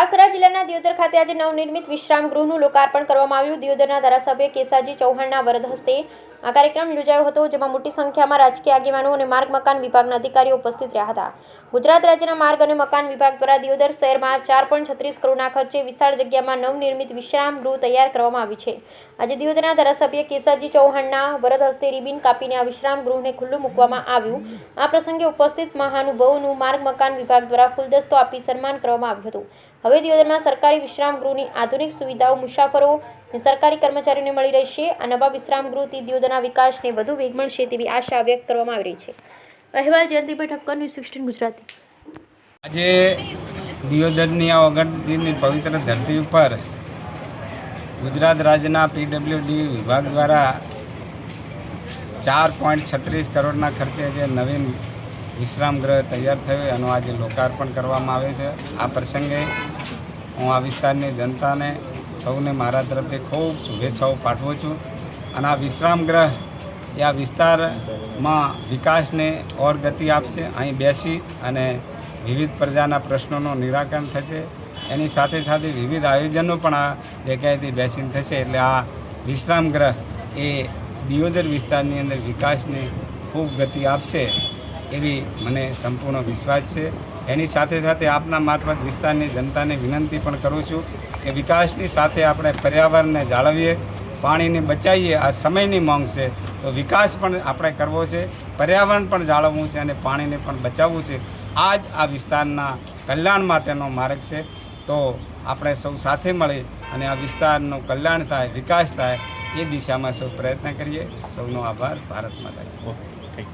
સાવરકુંડલા જિલ્લાના દિયોદર ખાતે આજે નવનિર્મિત વિશ્રામ ગૃહનું લોકાર્પણ કરવામાં આવ્યું। દિયોદરના ધારાસભ્ય કેસાજી ચૌહાણના વરદ હસ્તે આ કાર્યક્રમ યોજાયો હતો, જેમાં મોટી સંખ્યામાં રાજકીય આગેવાનો અને માર્ગ મકાન વિભાગના અધિકારીઓ ઉપસ્થિત રહ્યા હતા। ગુજરાત રાજ્યના માર્ગ અને મકાન વિભાગ દ્વારા દિયોદર શહેરમાં 4.36 કરોડના ખર્ચે વિશાળ જગ્યામાં નવનિર્મિત વિશ્રામ ગૃહ તૈયાર કરવામાં આવ્યું છે। આજે દિયોદરના ધારાસભ્ય કેસાજી ચૌહાણના વરદ હસ્તે રિબિન કાપીને આ વિશ્રામ ગૃહને ખુલ્લું મૂકવામાં આવ્યું। આ પ્રસંગે ઉપસ્થિત મહાનુભાવોનું માર્ગ મકાન વિભાગ દ્વારા ફૂલદસ્તો આપી સન્માન કરવામાં આવ્યું હતું। હવે દિયોદરમાં સરકારી વિશ્રામ ગૃહની આધુનિક સુવિધાઓ મુસાફરો અને સરકારી કર્મચારીઓને મળી રહેશે। આ નવા વિશ્રામ ગૃહથી દિયોદરના વિકાસને વધુ વેગ મળશે તેવી આશા વ્યક્ત કરવામાં આવી રહી છે। અહેવાલ જયંતિભાઈ ઠક્કર, ન્યૂઝ 16 ગુજરાતી। આજે દિયોદરની આ ઓગણની પવિત્ર ધરતી ઉપર ગુજરાત રાજ્યના પીડબ્લ્યુડી વિભાગ દ્વારા 4.36 કરોડના ખર્ચે જે નવીન વિશ્રામ ગૃહ તૈયાર થયું એનું આજે લોકાર્પણ કરવામાં આવે છે। આ પ્રસંગે હું આ વિસ્તારની જનતાને સૌને મારા તરફથી ખૂબ શુભેચ્છાઓ પાઠવું છું। અને આ વિશ્રામ ગૃહ એ આ વિસ્તારમાં વિકાસને ઓર ગતિ આપશે। અહીં બેસી અને વિવિધ પ્રજાના પ્રશ્નોનું નિરાકરણ થશે। એની સાથે સાથે વિવિધ આયોજનો પણ આ જગ્યાએથી બેસીને થશે। એટલે આ વિશ્રામ ગૃહ એ દિયોદર વિસ્તારની અંદર વિકાસને ખૂબ ગતિ આપશે એવી મને સંપૂર્ણ વિશ્વાસ છે। એની સાથે સાથે આપના મારફત વિસ્તારની જનતાને વિનંતી પણ કરું છું કે વિકાસની સાથે આપણે પર્યાવરણને જાળવીએ, પાણીને બચાવીએ। આ સમયની માંગ છે, તો વિકાસ પણ આપણે કરવો છે, પર્યાવરણ પણ જાળવવું છે અને પાણીને પણ બચાવવું છે। આ જ આ વિસ્તારના કલ્યાણ માટેનો માર્ગ છે। તો આપણે સૌ સાથે મળી અને આ વિસ્તારનું કલ્યાણ થાય, વિકાસ થાય એ દિશામાં સૌ પ્રયત્ન કરીએ। સૌનો આભાર। ભારત માતા કી જય।